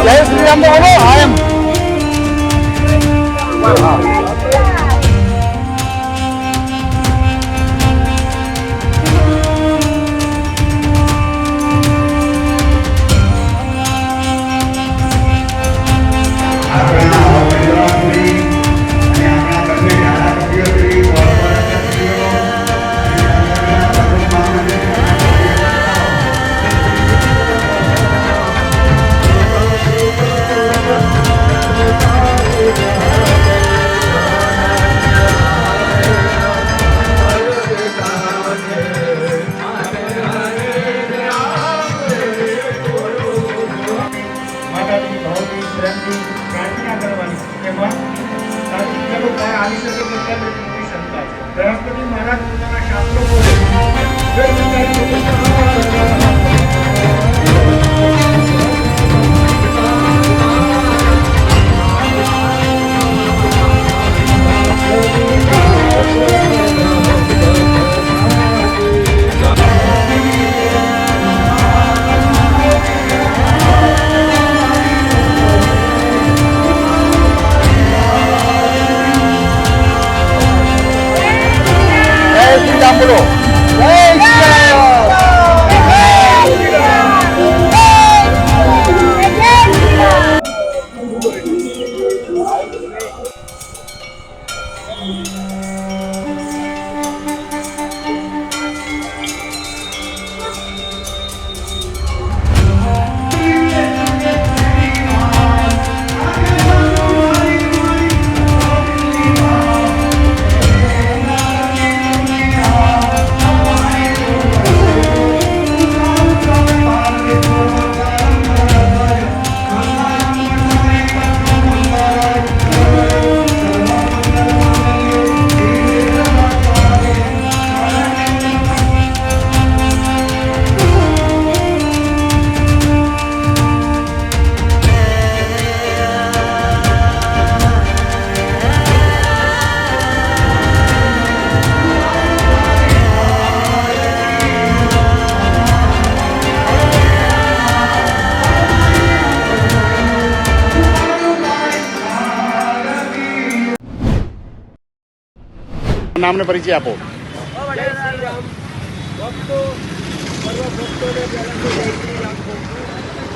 જય શ્રી રામ બોલો. આઈ એમ બૃહસ્પતિ મહારાજ પોતાના શાસ્ત્રો બોલે બોલો. નામને પરિચય આપો.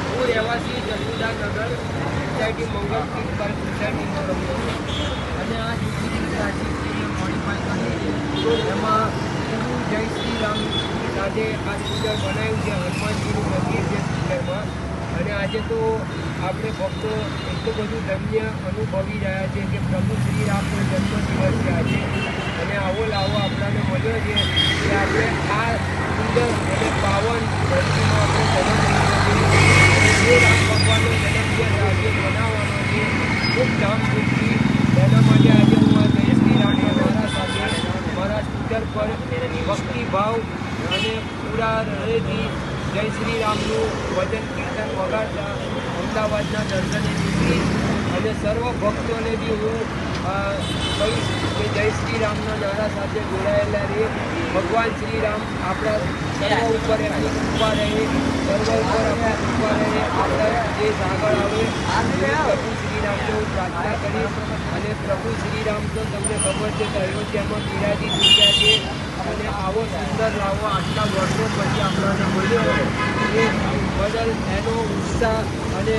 હું રહેવાસી જસુદાનગર સોસાયટી મંગલપીઠ પર સોસાયટીમાં રહું છું અને આ જીસીબી મોડિફાઈ કરી એમાં જય શ્રી રામ સાથે આ સ્કૂટર બનાવ્યું છે હનુમાનજીનું મંદિર છે સ્કૂટરમાં. અને આજે તો આપણે ભક્તો એટલું બધું ધન્ય અનુભવી રહ્યા છે કે પ્રભુ શ્રી રામનો જન્મદિવસ છે આજે. અને આવો લાવો આપણાને મળ્યો છે કે આપણે આ સુંદર અને પાવન ધરતીમાં આપણે જન્મ લઈએ છીએ. રામ ભગવાનનો જન્મદિવસ આજે મનાવવાનો છે ખૂબ ધામધૂમથી. એના માટે આજે હું આ જય શ્રી રામના નારા સાથે મારા સ્કૂટર પર ભક્તિભાવ અને પૂરા હૃદયથી જય શ્રી રામનું ભજન કીર્તન વગાડતા અમદાવાદના દર્શને નીકળી અને સર્વ ભક્તોને બી હું કહીશ કે જય શ્રી રામના નારા સાથે જોડાયેલા રહે. ભગવાન શ્રી રામ આપણા સર્વ ઉપર એમની કૃપા રહે, સર્વ ઉપર આપણી કૃપા રહે, આપણા દેશ આગળ આવે. પ્રભુ શ્રી રામને હું પ્રાર્થના કરીશ. અને પ્રભુ શ્રી રામ તો તમને ખબર છે કે અયોધ્યામાં બિરાજી ચૂક્યા છે અને આવો સુંદર લાવો આટલા વર્ષો પછી આપણને મળ્યો એ બદલ એનો ઉત્સાહ અને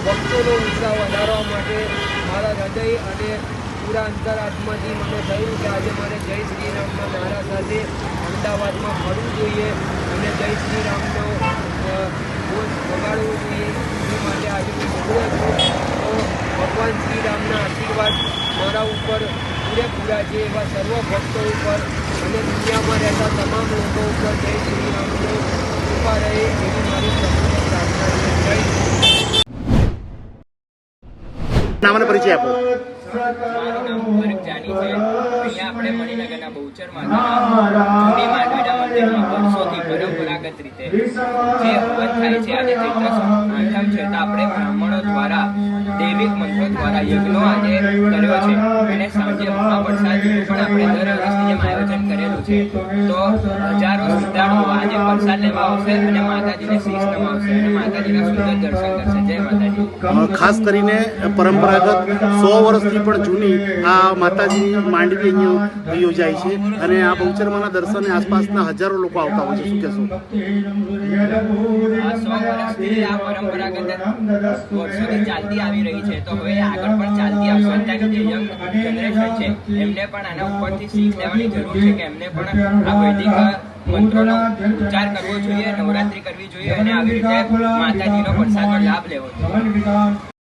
ભક્તોનો ઉત્સાહ વધારવા માટે મારા હૃદય અને પૂરા અંતરાત્માથી મને થયું કે આજે મારે જય શ્રી રામના નારા સાથે અમદાવાદમાં ફરવું જોઈએ અને જય શ્રી રામનો બોલ વગાડવું જોઈએ. એ માટે આજે હું નીકળ્યો છું. તો ભગવાન શ્રી રામના આશીર્વાદ મારા ઉપર પૂરેપૂરા છે એવા સર્વ ભક્તો ઉપર અને દુનિયામાં રહેતા તમામ લોકો ઉપર જય શ્રી રામનો કૃપા રહે એવી મારી પ્રભુને પ્રાર્થના છે. જય નામને પરિચય આપો. મારું નામ ભરત જાની છે. અહીંયા આપણે મણિનગરના બહુચર માતાના જૂની માંડવીના મંદિરમાં વર્ષોથી પરંપરાગત રીતે જે હવન થાય છે. આજે ચૈત્ર આઠમ છે તો આપણે બ્રાહ્મણો દ્વારા દૈવિક મંત્રો દ્વારા યજ્ઞો આજે કર્યો છે અને સાંજે મહાપ્રસાદનું પણ આપણે દર વર્ષની જેમ આયોજન કરેલું છે. તો હજારો શ્રદ્ધાળુઓ આજે પ્રસાદ લેવા આવશે અને માતાજીને શીશ નમાવશે અને માતાજીના સુંદર દર્શન કરશે. જય માતાજી. ખાસ કરીને પરંપરાગત 100 વર્ષથી પણ જૂની આ માતાજીની માંડવી અહીંયા યોજાય છે અને આ બહુચરમાના દર્શને આસપાસના હજારો લોકો આવતા હોય છે. શું કહેશો? આ 100 વર્ષથી આ પરંપરાગત વર્ષોથી ચાલતી આવી રહી છે તો હવે આગળ પણ ચાલતી આવશે. અત્યારની જે યંગ જનરેશન છે એમને પણ આના ઉપરથી શીખ લેવાની જરૂર છે કે એમને પણ આ વૈદિક મંત્રોનો ઉચ્ચાર કરવો જોઈએ, નવરાત્રી કરવી જોઈએ અને આવી રીતે માતાજીનો પ્રસાદનો લાભ લેવો જોઈએ.